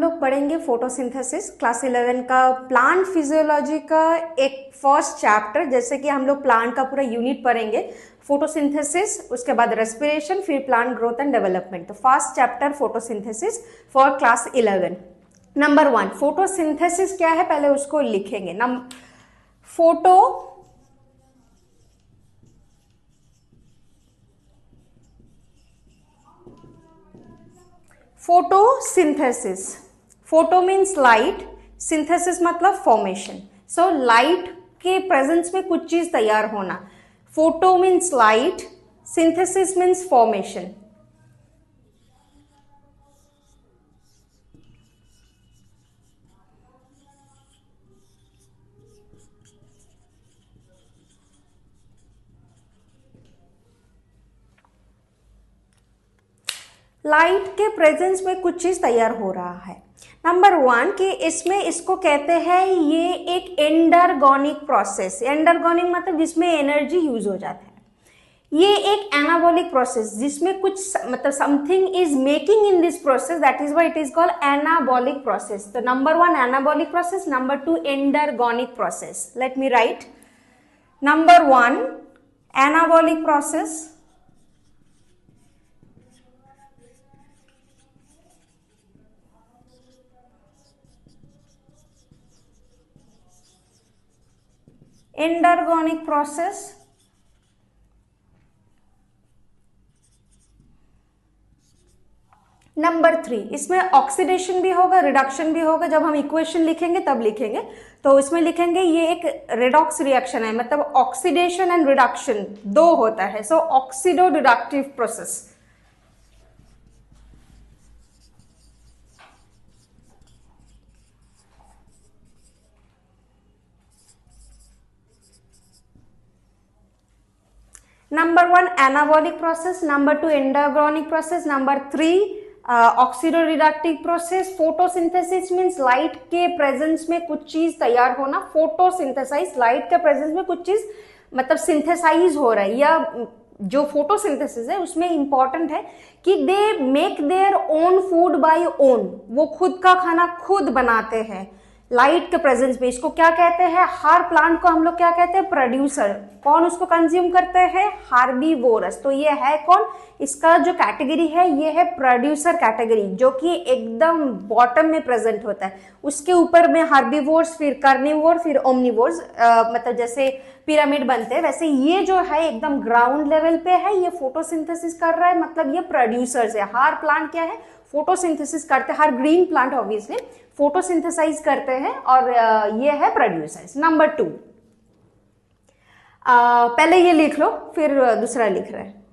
लोग पढ़ेंगे photosynthesis class 11 का प्लांट फिजियोलॉजी का एक फर्स्ट चैप्टर। जैसे कि हम लोग प्लांट का पूरा यूनिट पढ़ेंगे, फोटोसिंथेसिस, उसके बाद रेस्पिरेशन, फिर प्लांट ग्रोथ एंड डेवलपमेंट। तो first chapter photosynthesis for class 11। Number 1 photosynthesis क्या है पहले उसको लिखेंगे। Photosynthesis, photo means light, synthesis मतलब फॉर्मेशन। सो लाइट के प्रेजेंस में कुछ चीज तैयार होना। Photo means light, synthesis means formation. Light के प्रेजेंस में कुछ चीज तैयार हो रहा है। नंबर 1 कि इसमें इसको कहते हैं ये एक एंडरगोनिक प्रोसेस। एंडरगोनिक मतलब जिसमें एनर्जी यूज हो जाता है। ये एक एनाबॉलिक प्रोसेस जिसमें कुछ मतलब something is making in this process, that is why it is called anabolic process. तो number 1 anabolic process, number 2 endergonic process. Let me write. Number 1 anabolic process, endergonic process. Number 3 इसमें oxidation भी होगा, reduction भी होगा। जब हम equation लिखेंगे तब लिखेंगे, तो इसमें लिखेंगे ये एक रेडॉक्स रिएक्शन है, मतलब ऑक्सीडेशन एंड रिडक्शन दो होता है। So oxido reductive process. Number 1 anabolic process, number 2 endergonic process, number 3 oxidoreductive process. Photosynthesis means light के प्रेजेंस में कुछ चीज तैयार होना। फोटोसिंथेसाइज लाइट के प्रेजेंस में कुछ चीज मतलब सिंथेसाइज हो रहा है, या जो फोटोसिंथेसिस है उसमें इंपॉर्टेंट है कि they make their own food by own, वो खुद का खाना खुद बनाते हैं लाइट के प्रेजेंस में। इसको क्या कहते हैं? हर प्लांट को हम लोग क्या कहते हैं? प्रोड्यूसर। कौन उसको कंज्यूम करते हैं? हार्बीवोरस। तो ये है कौन? इसका जो कैटेगरी है ये है प्रोड्यूसर कैटेगरी, जो कि एकदम बॉटम में प्रेजेंट होता है। उसके ऊपर में हार्बीवोर्स, फिर कार्निवोर, फिर ओमनिवोर्स, मतलब जैसे पिरामिड बनते हैं वैसे ये जो है एकदम ग्राउंड लेवल पे है, ये फोटोसिंथेसिस कर रहा है, मतलब ये प्रोड्यूसर्स है। हर प्लांट क्या है? फोटोसिंथेसिस करते हैं। हर ग्रीन प्लांट ऑब्वियसली फोटोसिंथेसाइज करते हैं, और ये है प्रोड्यूसर्स। नंबर 2 पहले ये लिख लो, फिर दूसरा लिख रहे हैं।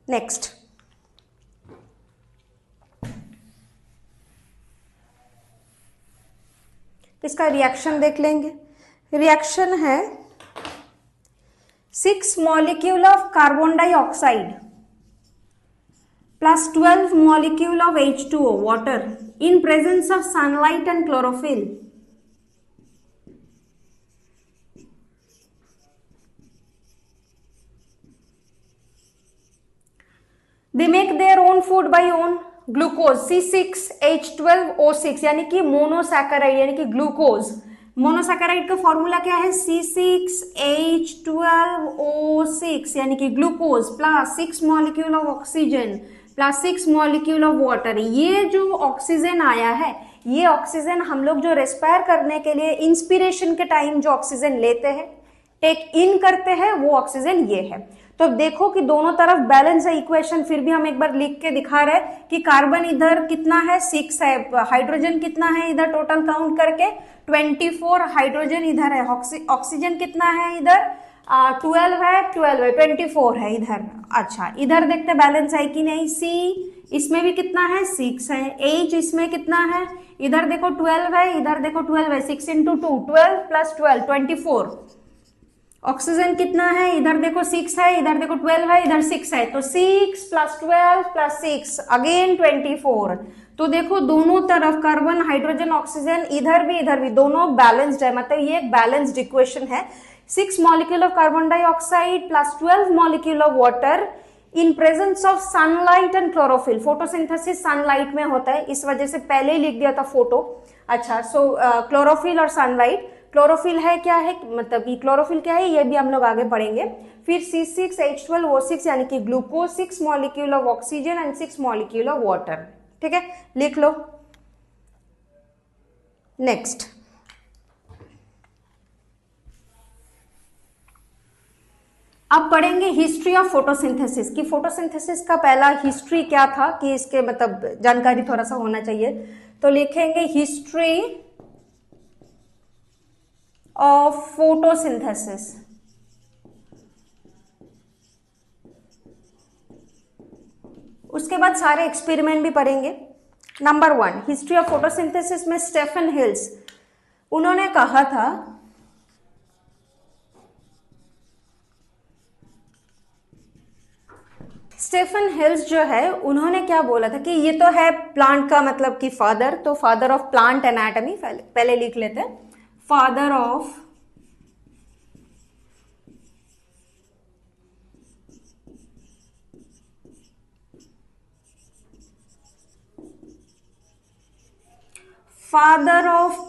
नेक्स्ट इसका रिएक्शन देख लेंगे। रिएक्शन है 6 molecule of carbon dioxide plus 12 molecule of H2O water in presence of sunlight and chlorophyll. They make their own food by own glucose C6H12O6 यानी कि मोनोसैकेराइड यानी कि ग्लूकोज। मोनोसैकेराइड का फॉर्मूला क्या है? C6H12O6 यानी कि glucose plus 6 molecule of oxygen plus 6 molecule of water. ये जो ऑक्सीजन आया है, ये ऑक्सीजन हम लोग जो रेस्पायर करने के लिए इंस्पिरेशन के टाइम जो ऑक्सीजन लेते हैं, टेक इन करते हैं, वो ऑक्सीजन ये है। तो देखो कि दोनों तरफ बैलेंस है इक्वेशन। फिर भी हम एक बार लिख के दिखा रहे हैं कि कार्बन इधर कितना है? 6 है। हाइड्रोजन कितना है इधर? टोटल काउंट करके 24 हाइड्रोजन इधर है। ऑक्सीजन कितना है इधर? 12 है, 24 है इधर। अच्छा, इधर देखते बैलेंस है कि नहीं। C इसमें भी कितना है? 6 है। H इसमें कितना है? इधर देखो 12 है, इधर देखो 12 है। 6 into 2 12 plus 12 24। ऑक्सीजन कितना है? इधर देखो 6 है, इधर देखो 12 है, इधर 6 है। तो 6 plus 12 plus 6 अगेन 24। तो देखो दोनों तरफ कार्बन, हाइड्रोजन, ऑक्सीजन इधर भी दोनों बैलेंस्ड है, मतलब ये एक बैलेंस्ड इक्वेशन है। 6 molecule of carbon dioxide plus 12 molecule of water in presence of sunlight and chlorophyll, photosynthesis sunlight में होता है, इस वजह से पहले ही लिख दिया था फोटो। अच्छा, सो क्लोरोफिल और सनलाइट, क्लोरोफिल है क्या है, मतलब ये क्लोरोफिल क्या है ये भी हम लोग आगे पढ़ेंगे। फिर C6H12O6 यानी कि glucose, 6 molecule of oxygen and 6 molecule of water. ठीक है, लिख लो। नेक्स्ट, अब पढ़ेंगे हिस्ट्री ऑफ फोटोसिंथेसिस कि फोटोसिंथेसिस का पहला हिस्ट्री क्या था, कि इसके मतलब जानकारी थोड़ा सा होना चाहिए। तो लिखेंगे हिस्ट्री ऑफ फोटोसिंथेसिस। उसके बाद सारे एक्सपेरिमेंट भी पढ़ेंगे। नंबर 1, हिस्ट्री ऑफ फोटोसिंथेसिस में स्टेफन हिल्स, उन्होंने कहा था स्टेफन हिल्स जो है उन्होंने क्या बोला था कि ये तो है प्लांट का मतलब कि फादर, तो फादर ऑफ प्लांट एनाटॉमी पहले लिख लेते हैं, फादर ऑफ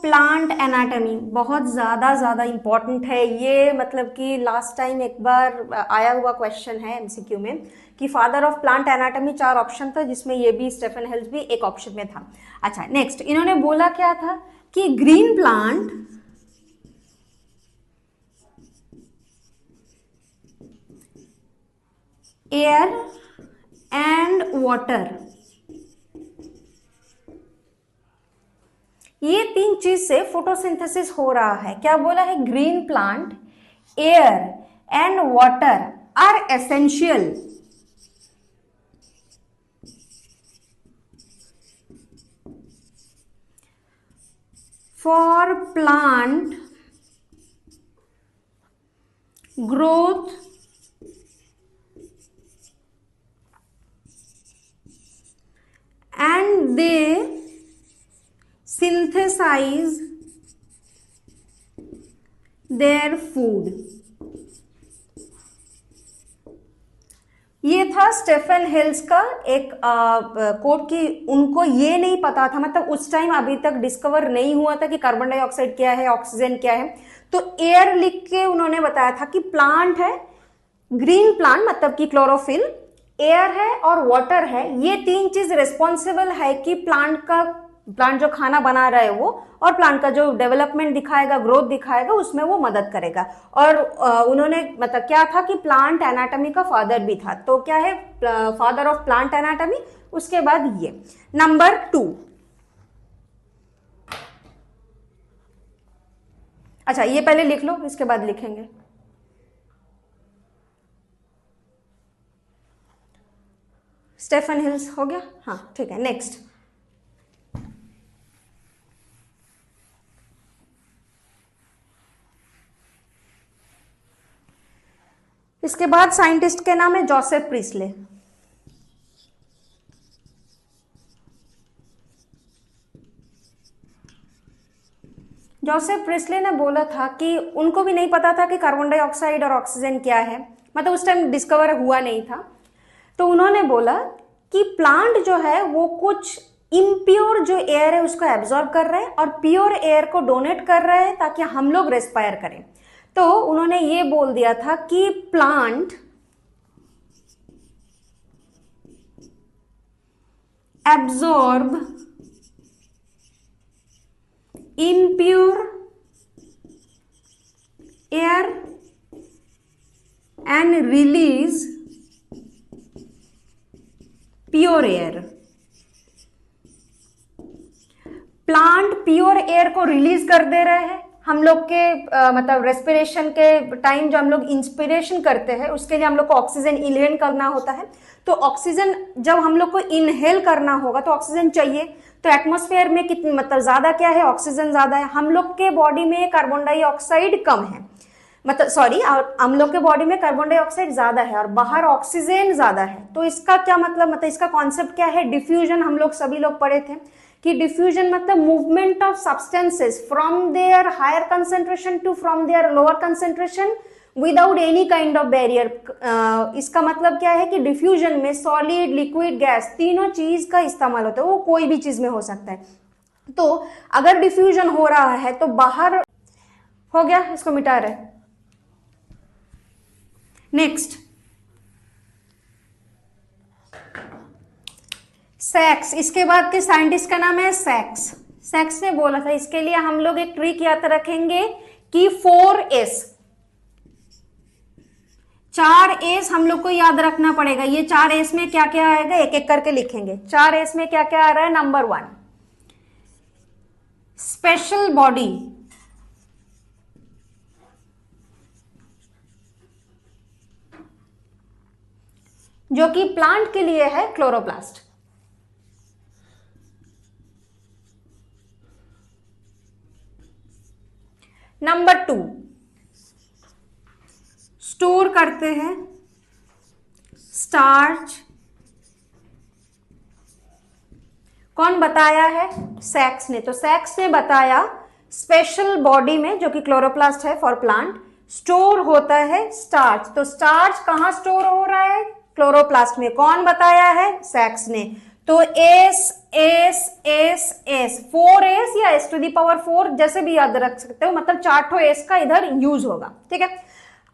प्लांट एनाटॉमी। बहुत ज्यादा इंपॉर्टेंट है ये, मतलब कि लास्ट टाइम एक बार आया हुआ क्वेश्चन है एमसीक्यू में कि father of plant anatomy 4 option था, जिसमें ये भी स्टेफन हिल्स भी एक ऑप्शन में था। अच्छा, नेक्स्ट इन्होंने बोला क्या था कि green plant air and water, ये 3 चीज से फोटोसिंथेसिस हो रहा है। क्या बोला है, green plant, air and water are essential for plant growth and they synthesize their food। ये था स्टेफन हिल्स का एक कोट कि उनको ये नहीं पता था, मतलब उस टाइम अभी तक डिस्कवर नहीं हुआ था कि कार्बन डाइऑक्साइड क्या है, ऑक्सीजन क्या है। तो एयर लिख के उन्होंने बताया था कि प्लांट है, ग्रीन प्लांट मतलब कि क्लोरोफिल, एयर है और वाटर है, ये 3 चीज रिस्पॉन्सिबल है कि प्लांट जो खाना बना रहा है वो, और प्लांट का जो डेवलपमेंट दिखाएगा, ग्रोथ दिखाएगा, उसमें वो मदद करेगा। और उन्होंने मतलब क्या था कि प्लांट एनाटॉमी का फादर भी था। तो क्या है, फादर ऑफ प्लांट एनाटॉमी। उसके बाद ये नंबर 2, अच्छा ये पहले लिख लो, इसके बाद लिखेंगे। स्टेफन हिल्स हो गया, हाँ ठीक है। नेक्स्ट, इसके बाद साइंटिस्ट के नाम है जोसेफ प्रिस्ले। जोसेफ प्रिस्ले ने बोला था कि उनको भी नहीं पता था कि कार्बन डाइऑक्साइड और ऑक्सीजन क्या है, मतलब उस टाइम डिस्कवर हुआ नहीं था। तो उन्होंने बोला कि प्लांट जो है वो कुछ इम्प्योर जो एयर है उसको एब्जॉर्ब कर रहे हैं और प्योर एयर को डोनेट कर रहे हैं ताकि हम लोग रेस्पायर करें। तो उन्होंने ये बोल दिया था कि plant absorb impure air and release pure air. Plant pure air को रिलीज कर दे रहे हैं। हम लोग के मतलब रेस्पिरेशन के टाइम जो हम लोग इंस्पिरेशन करते हैं उसके लिए हम लोग को ऑक्सीजन इनहेल करना होता है। तो ऑक्सीजन जब हम लोग को इनहेल करना होगा तो ऑक्सीजन चाहिए। तो एटमॉस्फेयर में कितनी मतलब ज्यादा क्या है, ऑक्सीजन ज्यादा है। हम लोग के बॉडी में कार्बन डाइऑक्साइड कम है, मतलब सॉरी हम लोग के बॉडी में कार्बन डाइऑक्साइड ज्यादा है और बाहर ऑक्सीजन ज्यादा है। तो इसका क्या मतलब इसका कॉन्सेप्ट क्या है, डिफ्यूजन। हम लोग सभी लोग पढ़े थे कि डिफ्यूजन मतलब movement of substances from their higher concentration to from their lower concentration without any kind of barrier. इसका मतलब क्या है कि डिफ्यूजन में सॉलिड, लिक्विड, गैस तीनों चीज का इस्तेमाल होता है, वो कोई भी चीज में हो सकता है। तो अगर डिफ्यूजन हो रहा है तो बाहर हो गया, इसको मिटा रहे। नेक्स्ट, सैक्स, इसके बाद के साइंटिस्ट का नाम है सैक्स। सैक्स ने बोला था, इसके लिए हम लोग एक ट्रिक याद रखेंगे कि 4S, 4S हम लोग को याद रखना पड़ेगा। ये 4S में क्या क्या आएगा एक एक करके लिखेंगे। 4S में क्या क्या आ रहा है? नंबर 1 स्पेशल बॉडी, जो कि प्लांट के लिए है क्लोरोप्लास्ट। नंबर 2 स्टोर करते हैं स्टार्च। कौन बताया है? सैक्स ने। तो सैक्स ने बताया स्पेशल बॉडी में, जो कि क्लोरोप्लास्ट है फॉर प्लांट, स्टोर होता है स्टार्च। तो स्टार्च कहां स्टोर हो रहा है? क्लोरोप्लास्ट में। कौन बताया है? सैक्स ने। तो S S S S 4S या S⁴ जैसे भी याद रख सकते हो, मतलब 4 S का इधर यूज होगा। ठीक है।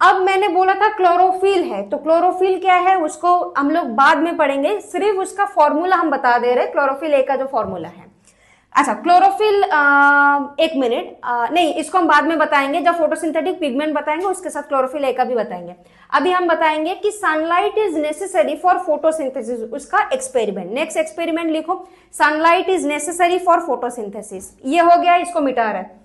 अब मैंने बोला था क्लोरोफिल है, तो क्लोरोफिल क्या है उसको हम लोग बाद में पढ़ेंगे, सिर्फ उसका फॉर्मूला हम बता दे रहे, क्लोरोफिल ए का जो फॉर्मूला है। अच्छा, क्लोरोफिल एक मिनट, नहीं, इसको हम बाद में बताएंगे, जब फोटोसिंथेटिक पिगमेंट बताएंगे उसके साथ क्लोरोफिल ए का भी बताएंगे। अभी हम बताएंगे कि sunlight is necessary for photosynthesis, उसका एक्सपेरिमेंट। नेक्स्ट एक्सपेरिमेंट लिखो, sunlight is necessary for photosynthesis. ये हो गया, इसको मिटा रहा है।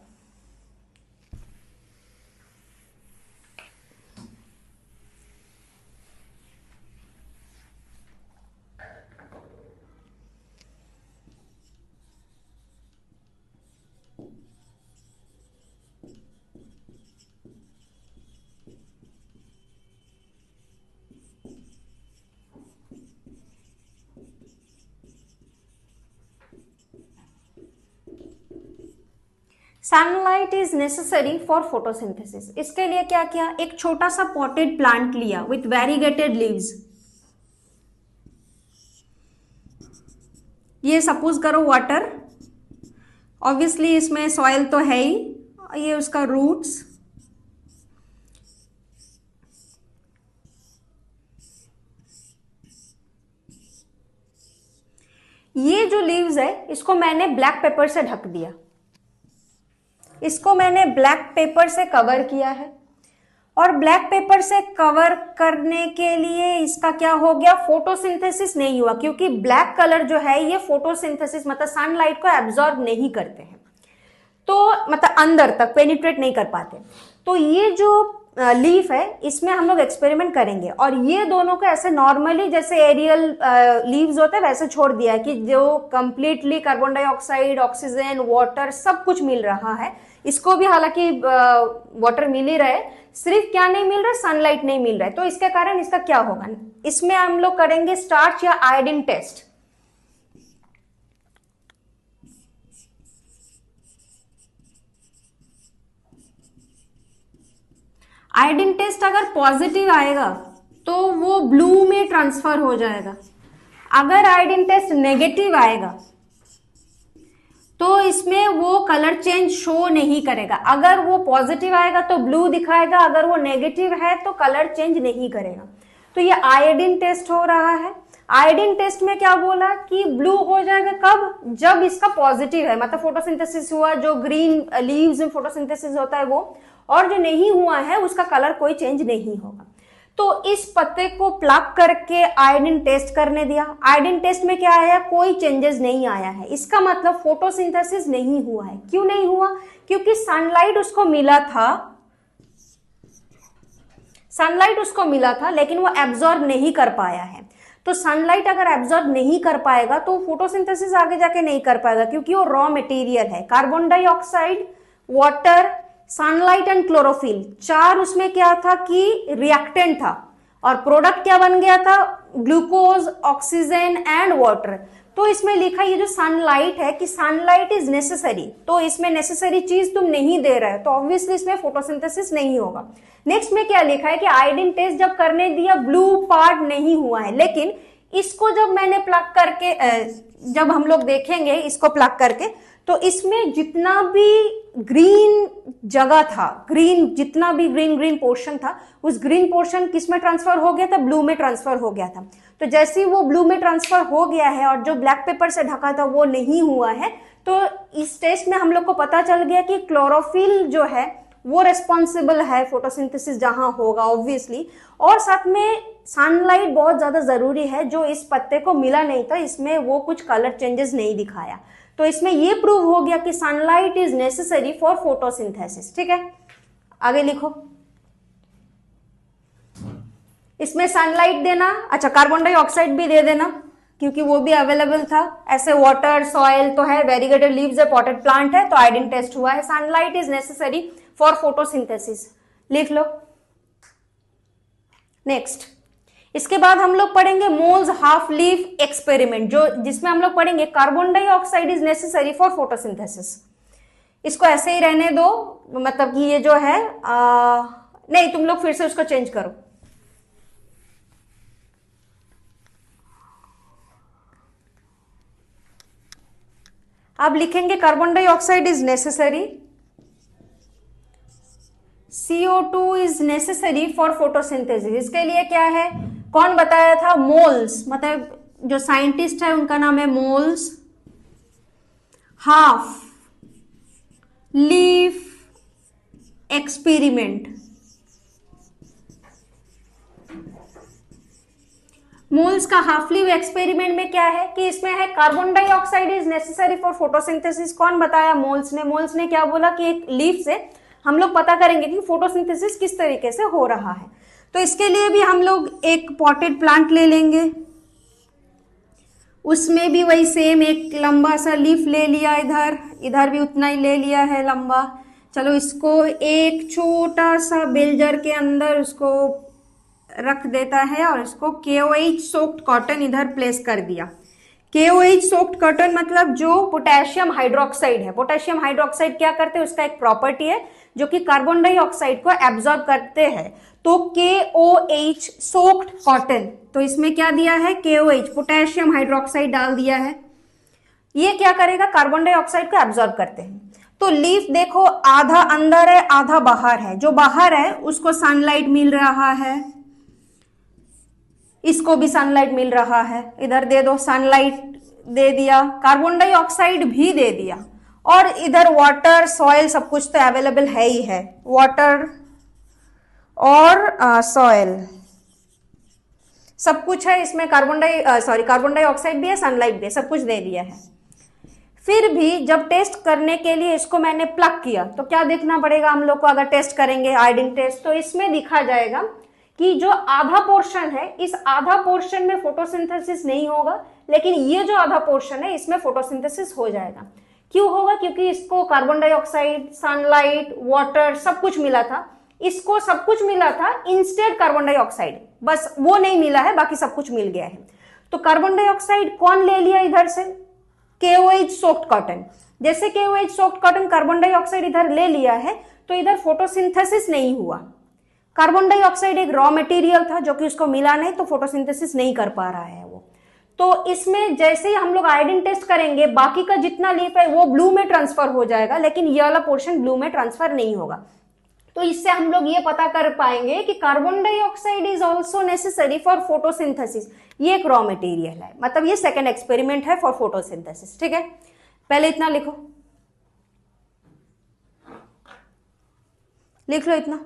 Sunlight is necessary for photosynthesis. इसके लिए क्या किया? एक छोटा सा पॉटेड प्लांट लिया विथ वेरीगेटेड लीव्स। ये सपोज करो वाटर, ऑब्वियसली इसमें सॉइल तो है ही, ये उसका रूट्स, ये जो लीव्स है इसको मैंने ब्लैक पेपर से ढक दिया, इसको मैंने ब्लैक पेपर से कवर किया है। और ब्लैक पेपर से कवर करने के लिए इसका क्या हो गया? फोटोसिंथेसिस नहीं हुआ, क्योंकि ब्लैक कलर जो है ये फोटोसिंथेसिस मतलब सनलाइट को एब्जॉर्ब नहीं करते हैं, तो मतलब अंदर तक पेनिट्रेट नहीं कर पाते। तो ये जो लीफ है इसमें हम लोग एक्सपेरिमेंट करेंगे, और ये दोनों को ऐसे नॉर्मली जैसे एरियल लीव्स होते हैं वैसे छोड़ दिया है कि जो completely carbon dioxide, oxygen, water सब कुछ मिल रहा है। इसको भी हालांकि वाटर मिल ही रहा है, सिर्फ क्या नहीं मिल रहा है? सनलाइट नहीं मिल रहा है। तो इसके कारण इसका क्या होगा? इसमें हम लोग करेंगे स्टार्च या आयोडीन टेस्ट। आयोडीन टेस्ट अगर पॉजिटिव आएगा तो वो ब्लू में ट्रांसफर हो जाएगा। अगर आयोडीन टेस्ट नेगेटिव आएगा तो इसमें वो कलर चेंज शो नहीं करेगा। अगर वो पॉजिटिव आएगा तो ब्लू दिखाएगा, अगर वो नेगेटिव है तो कलर चेंज नहीं करेगा। तो ये आयोडीन टेस्ट हो रहा है। आयोडीन टेस्ट में क्या बोला कि ब्लू हो जाएगा कब? जब इसका पॉजिटिव है, मतलब फोटोसिंथेसिस हुआ, जो ग्रीन लीव्स में फोटोसिंथेसिस होता है वो, और जो नहीं हुआ है उसका कलर कोई चेंज नहीं होगा। तो इस पत्ते को प्लग करके आयोडीन टेस्ट करने दिया। आयोडीन टेस्ट में क्या आया? कोई चेंजेस नहीं आया है। इसका मतलब फोटोसिंथेसिस नहीं हुआ है। क्यों नहीं हुआ? क्योंकि सनलाइट उसको मिला था, सनलाइट उसको मिला था लेकिन वो एब्जॉर्ब नहीं कर पाया है। तो सनलाइट अगर एब्जॉर्ब नहीं कर पाएगा तो फोटोसिंथेसिस आगे जाके नहीं कर पाएगा, क्योंकि वो रॉ मटेरियल है। Carbon dioxide, water, sunlight and chlorophyll, चार उसमें क्या था कि रिएक्टेंट था, और प्रोडक्ट क्या बन गया था? Glucose, oxygen and water. तो इसमें लिखा ये जो सनलाइट है कि सनलाइट इज नेसेसरी, तो इसमें नेसेसरी चीज तुम नहीं दे रहे हो तो ऑब्वियसली इसमें फोटोसिंथेसिस नहीं होगा। नेक्स्ट में क्या लिखा है कि आयोडीन टेस्ट जब करने दिया ब्लू पार्ट नहीं हुआ है, लेकिन इसको जब मैंने प्लग करके जब हम लोग देखेंगे इसको प्लग करके तो इसमें जितना भी ग्रीन जगह था, ग्रीन जितना भी ग्रीन पोर्शन था, उस ग्रीन पोर्शन किस में ट्रांसफर हो गया था, ब्लू में ट्रांसफर हो गया था। तो जैसे ही वो ब्लू में ट्रांसफर हो गया है और जो ब्लैक पेपर से ढका था वो नहीं हुआ है, तो इस टेस्ट में हम लोग को पता चल गया कि क्लोरोफिल जो है वो रेस्पॉन्सिबल है फोटोसिंथेसिस जहां होगा ऑब्वियसली, और साथ में सनलाइट बहुत ज्यादा जरूरी है जो इस पत्ते को मिला नहीं था, इसमें वो कुछ कलर चेंजेस नहीं दिखाया। तो इसमें ये प्रूव हो गया कि sunlight is necessary for photosynthesis. ठीक है, आगे लिखो। इसमें सनलाइट देना, अच्छा कार्बन डाइऑक्साइड भी दे देना क्योंकि वो भी अवेलेबल था। ऐसे वाटर सॉइल तो है, वेरीगेटेड लीव्स है, पॉटेड प्लांट है, तो आयोडीन टेस्ट हुआ है। Sunlight is necessary for photosynthesis, लिख लो। नेक्स्ट, इसके बाद हम लोग पढ़ेंगे मोल्स हाफ लीफ एक्सपेरिमेंट, जो जिसमें हम लोग पढ़ेंगे carbon dioxide is necessary for photosynthesis. इसको ऐसे ही रहने दो, मतलब कि ये जो है नहीं, तुम लोग फिर से उसको चेंज करो। अब लिखेंगे carbon dioxide is necessary, CO2 is necessary for photosynthesis. इसके लिए क्या है, कौन बताया था, मोल्स, मतलब जो साइंटिस्ट है उनका नाम है moles half leaf experiment. Moles का हाफ लीफ एक्सपेरिमेंट में क्या है कि इसमें है carbon dioxide is necessary for photosynthesis. कौन बताया, मोल्स ने। मोल्स ने क्या बोला कि एक लीफ से हम लोग पता करेंगे कि फोटोसिंथेसिस किस तरीके से हो रहा है। तो इसके लिए भी हम लोग एक पॉटेड प्लांट ले लेंगे, उसमें भी वही सेम एक लंबा सा लीफ ले लिया, इधर भी उतना ही ले लिया है लंबा। चलो इसको एक छोटा सा बेलजर के अंदर उसको रख देता है और इसको KOH सोक्ड कॉटन इधर प्लेस कर दिया। KOH सोक्ड कॉटन मतलब जो पोटेशियम हाइड्रोक्साइड है। पोटेशियम हाइड्रोक्साइड क्या करते हैं, उसका एक प्रॉपर्टी है जो कि कार्बन डाइऑक्साइड को एब्जॉर्ब करते हैं। तो KOH सोक्ड कॉटन, तो इसमें क्या दिया है, KOH पोटेशियम हाइड्रोक्साइड डाल दिया है। ये क्या करेगा, कार्बन डाइऑक्साइड को एब्जॉर्ब करते हैं। तो लीफ देखो आधा अंदर है आधा बाहर है, जो बाहर है उसको सनलाइट मिल रहा है, इसको भी सनलाइट मिल रहा है, इधर दे दो सनलाइट दे दिया, कार्बन डाइऑक्साइड भी दे दिया, और इधर वाटर सॉइल सब कुछ तो अवेलेबल है ही है, वाटर और सॉइल सब कुछ है इसमें। कार्बन डाइऑक्साइड भी है, सनलाइट भी है, सब कुछ दे दिया है। फिर भी जब टेस्ट करने के लिए इसको मैंने प्लग किया तो क्या देखना पड़ेगा हम लोग को, अगर टेस्ट करेंगे आयोडीन टेस्ट, तो इसमें दिखा जाएगा कि जो आधा पोर्शन है, इस आधा पोर्शन में फोटोसिंथेसिस नहीं होगा, लेकिन ये जो आधा पोर्शन है इसमें फोटोसिंथेसिस हो जाएगा। क्यों होगा, क्योंकि इसको कार्बन डाइऑक्साइड, सनलाइट, वाटर सब कुछ मिला था, इसको सब कुछ मिला था, इंस्टेड कार्बन डाइऑक्साइड बस वो नहीं मिला है, बाकी सब कुछ मिल गया है। तो कार्बन डाइऑक्साइड कौन ले लिया इधर से, KOH सोक्ड कॉटन। जैसे KOH soaked cotton carbon dioxide इधर ले लिया है तो इधर फोटोसिंथेसिस नहीं हुआ। कार्बन डाइऑक्साइड एक रॉ मटेरियल था जो कि उसको मिला नहीं, तो फोटोसिंथेसिस नहीं कर पा रहा है वो। तो इसमें जैसे ही हम लोग आयोडीन टेस्ट करेंगे, बाकी का जितना लीफ है वो ब्लू में ट्रांसफर हो जाएगा, लेकिन ये वाला पोर्शन ब्लू में ट्रांसफर नहीं होगा। तो इससे हम लोग ये पता कर पाएंगे कि carbon dioxide is also necessary for photosynthesis. ये एक रॉ मटेरियल है, मतलब ये सेकेंड एक्सपेरिमेंट है फॉर फोटोसिंथेसिस। ठीक है, पहले इतना लिखो, लिख लो इतना।